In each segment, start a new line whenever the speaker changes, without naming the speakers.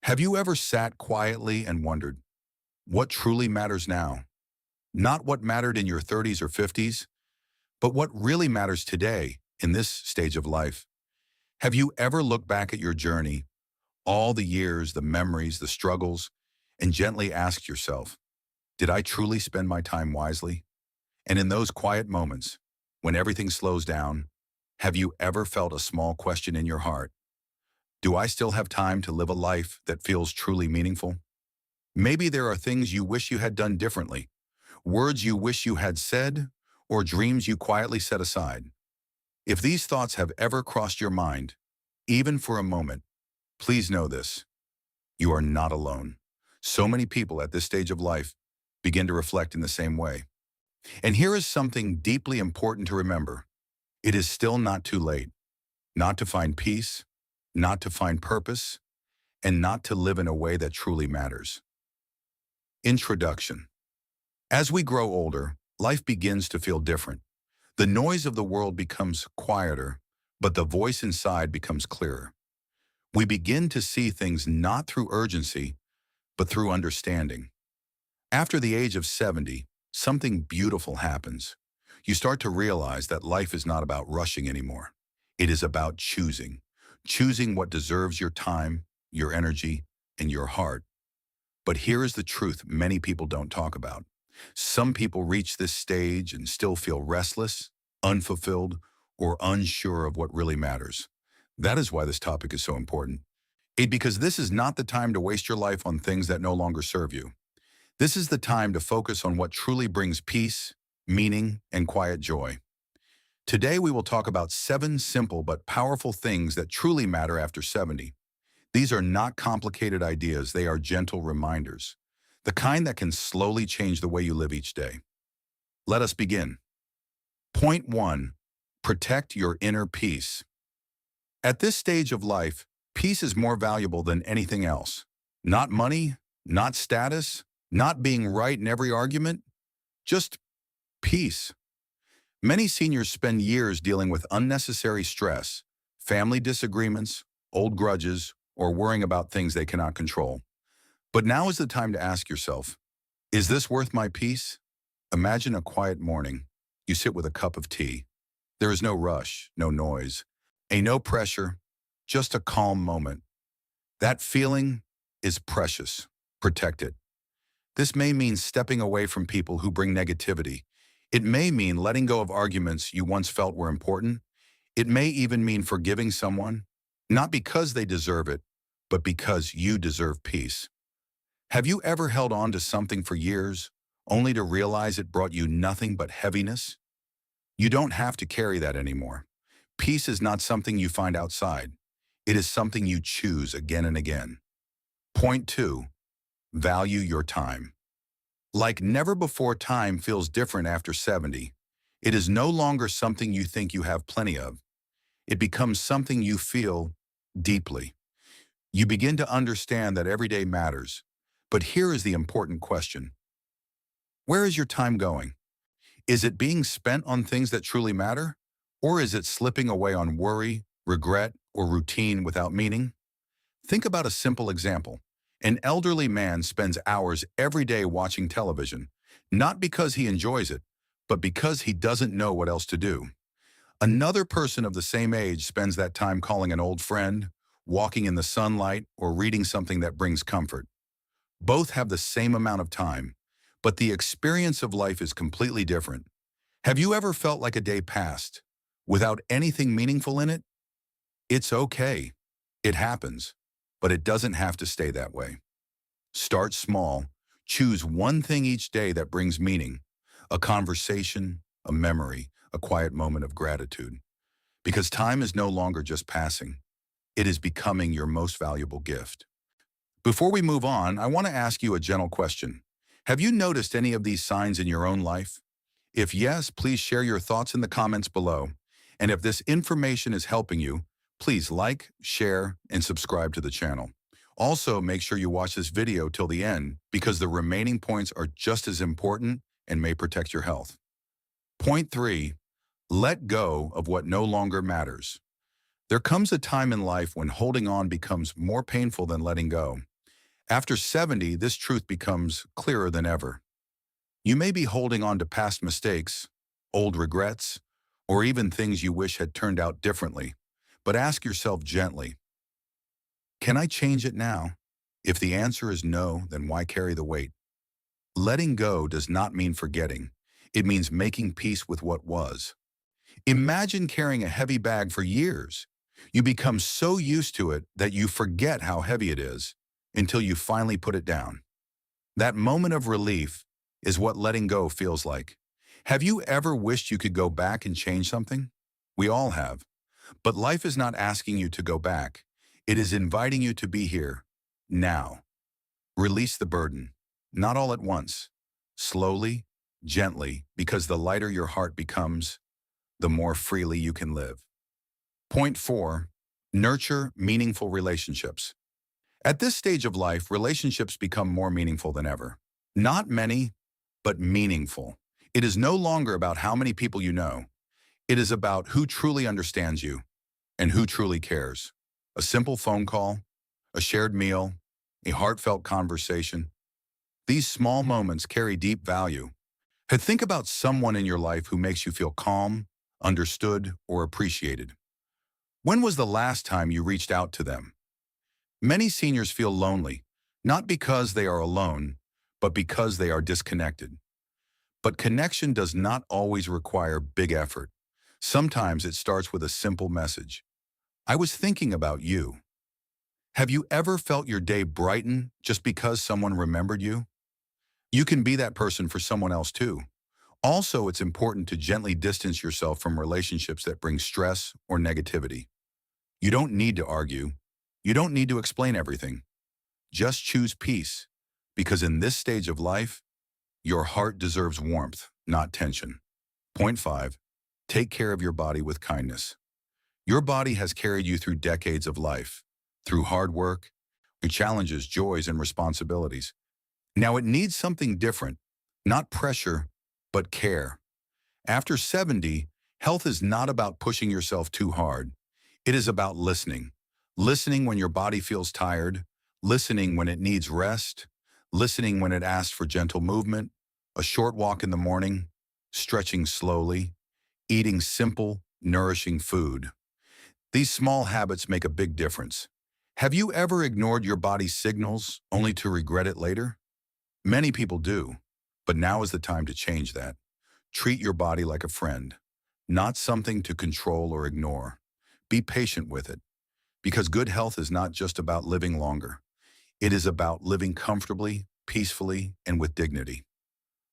Have you ever sat quietly and wondered, what truly matters now? Not what mattered in your 30s or 50s, but what really matters today in this stage of life. Have you ever looked back at your journey, all the years, the memories, the struggles, and gently asked yourself, did I truly spend my time wisely? And in those quiet moments, when everything slows down, have you ever felt a small question in your heart? Do I still have time to live a life that feels truly meaningful? Maybe there are things you wish you had done differently, words you wish you had said, or dreams you quietly set aside. If these thoughts have ever crossed your mind, even for a moment, please know this: you are not alone. So many people at this stage of life begin to reflect in the same way. And here is something deeply important to remember. It is still not too late, not to find peace, not to find purpose, and not to live in a way that truly matters. Introduction. As we grow older, life begins to feel different. The noise of the world becomes quieter, but the voice inside becomes clearer. We begin to see things not through urgency, but through understanding. After the age of 70, something beautiful happens. You start to realize that life is not about rushing anymore. It is about choosing. Choosing what deserves your time, your energy, and your heart. But here is the truth many people don't talk about. Some people reach this stage and still feel restless, unfulfilled, or unsure of what really matters. That is why this topic is so important. Because this is not the time to waste your life on things that no longer serve you. This is the time to focus on what truly brings peace, meaning, and quiet joy. Today we will talk about 7 simple but powerful things that truly matter after 70. These are not complicated ideas, they are gentle reminders. The kind that can slowly change the way you live each day. Let us begin. Point 1. Protect your inner peace. At this stage of life, peace is more valuable than anything else. Not money, not status, not being right in every argument, just peace. Many seniors spend years dealing with unnecessary stress, family disagreements, old grudges, or worrying about things they cannot control. But now is the time to ask yourself, is this worth my peace? Imagine a quiet morning. You sit with a cup of tea. There is no rush, no noise, no pressure, just a calm moment. That feeling is precious. Protect it. This may mean stepping away from people who bring negativity. It may mean letting go of arguments you once felt were important. It may even mean forgiving someone, not because they deserve it, but because you deserve peace. Have you ever held on to something for years, only to realize it brought you nothing but heaviness? You don't have to carry that anymore. Peace is not something you find outside. It is something you choose again and again. Point 2. Value your time. Like never before, time feels different after 70. It is no longer something you think you have plenty of. It becomes something you feel deeply. You begin to understand that every day matters. But here is the important question. Where is your time going? Is it being spent on things that truly matter? Or is it slipping away on worry, regret, or routine without meaning? Think about a simple example. An elderly man spends hours every day watching television, not because he enjoys it, but because he doesn't know what else to do. Another person of the same age spends that time calling an old friend, walking in the sunlight, or reading something that brings comfort. Both have the same amount of time, but the experience of life is completely different. Have you ever felt like a day passed without anything meaningful in it? It's okay. It happens, but it doesn't have to stay that way. Start small. Choose one thing each day that brings meaning: a conversation, a memory, a quiet moment of gratitude. Because time is no longer just passing. It is becoming your most valuable gift. Before we move on, I want to ask you a gentle question. Have you noticed any of these signs in your own life? If yes, please share your thoughts in the comments below. And if this information is helping you, please like, share, and subscribe to the channel. Also, make sure you watch this video till the end because the remaining points are just as important and may protect your health. Point 3. Let go of what no longer matters. There comes a time in life when holding on becomes more painful than letting go. After 70, this truth becomes clearer than ever. You may be holding on to past mistakes, old regrets, or even things you wish had turned out differently. But ask yourself gently, can I change it now? If the answer is no, then why carry the weight? Letting go does not mean forgetting. It means making peace with what was. Imagine carrying a heavy bag for years. You become so used to it that you forget how heavy it is until you finally put it down. That moment of relief is what letting go feels like. Have you ever wished you could go back and change something? We all have. But life is not asking you to go back. It is inviting you to be here, now. Release the burden, not all at once. Slowly, gently, because the lighter your heart becomes, the more freely you can live. Point 4, nurture meaningful relationships. At this stage of life, relationships become more meaningful than ever. Not many, but meaningful. It is no longer about how many people you know. It is about who truly understands you and who truly cares. A simple phone call, a shared meal, a heartfelt conversation. These small moments carry deep value. And think about someone in your life who makes you feel calm, understood, or appreciated. When was the last time you reached out to them? Many seniors feel lonely, not because they are alone, but because they are disconnected. But connection does not always require big effort. Sometimes it starts with a simple message. I was thinking about you. Have you ever felt your day brighten just because someone remembered you? You can be that person for someone else too. Also, it's important to gently distance yourself from relationships that bring stress or negativity. You don't need to argue. You don't need to explain everything. Just choose peace, because in this stage of life, your heart deserves warmth, not tension. Point 5, take care of your body with kindness. Your body has carried you through decades of life, through hard work, through challenges, joys, and responsibilities. Now it needs something different, not pressure, but care. After 70, health is not about pushing yourself too hard. It is about listening. Listening when your body feels tired, listening when it needs rest, listening when it asks for gentle movement, a short walk in the morning, stretching slowly, eating simple, nourishing food. These small habits make a big difference. Have you ever ignored your body's signals only to regret it later? Many people do, but now is the time to change that. Treat your body like a friend, not something to control or ignore. Be patient with it, because good health is not just about living longer. It is about living comfortably, peacefully, and with dignity.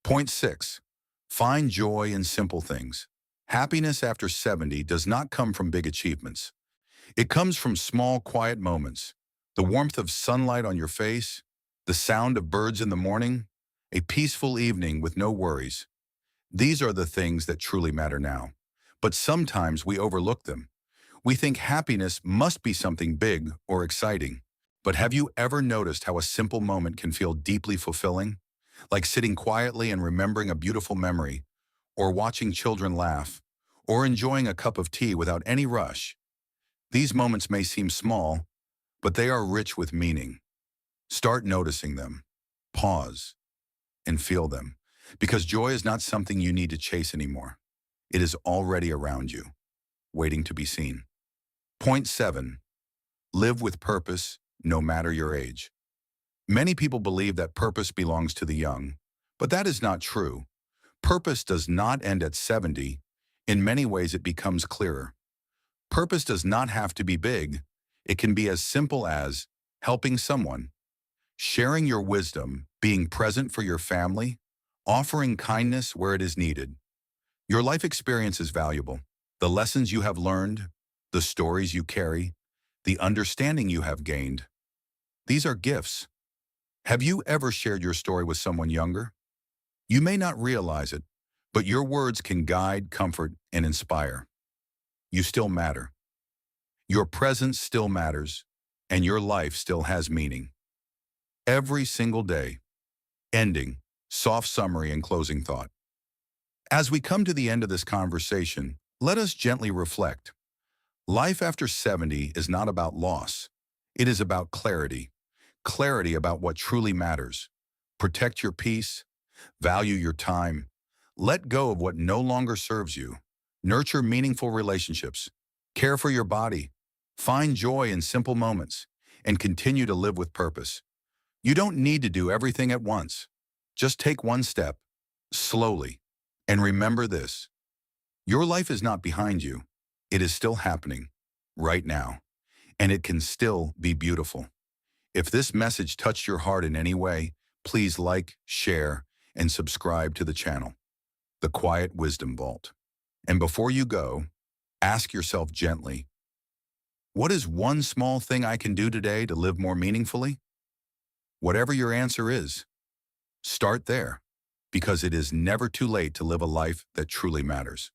Point 6, find joy in simple things. Happiness after 70 does not come from big achievements. It comes from small, quiet moments. The warmth of sunlight on your face, the sound of birds in the morning, a peaceful evening with no worries. These are the things that truly matter now. But sometimes we overlook them. We think happiness must be something big or exciting. But have you ever noticed how a simple moment can feel deeply fulfilling? Like sitting quietly and remembering a beautiful memory, or watching children laugh, or enjoying a cup of tea without any rush. These moments may seem small, but they are rich with meaning. Start noticing them. Pause and feel them. Because joy is not something you need to chase anymore. It is already around you, waiting to be seen. Point 7, live with purpose no matter your age. Many people believe that purpose belongs to the young, but that is not true. Purpose does not end at 70. In many ways, it becomes clearer. Purpose does not have to be big. It can be as simple as helping someone, sharing your wisdom, being present for your family, offering kindness where it is needed. Your life experience is valuable. The lessons you have learned, the stories you carry, the understanding you have gained. These are gifts. Have you ever shared your story with someone younger? You may not realize it, but your words can guide, comfort, and inspire. You still matter. Your presence still matters, and your life still has meaning. Every single day. Ending, soft summary, and closing thought. As we come to the end of this conversation, let us gently reflect. Life after 70 is not about loss. It is about clarity. clarity about what truly matters. Protect your peace, value your time, let go of what no longer serves you. Nurture meaningful relationships, care for your body, find joy in simple moments, and continue to live with purpose. You don't need to do everything at once. Just take one step, slowly. And remember this, your life is not behind you. It is still happening, right now, and it can still be beautiful. If this message touched your heart in any way, please like, share, and subscribe to the channel, The Quiet Wisdom Vault. And before you go, ask yourself gently, what is one small thing I can do today to live more meaningfully? Whatever your answer is, start there, because it is never too late to live a life that truly matters.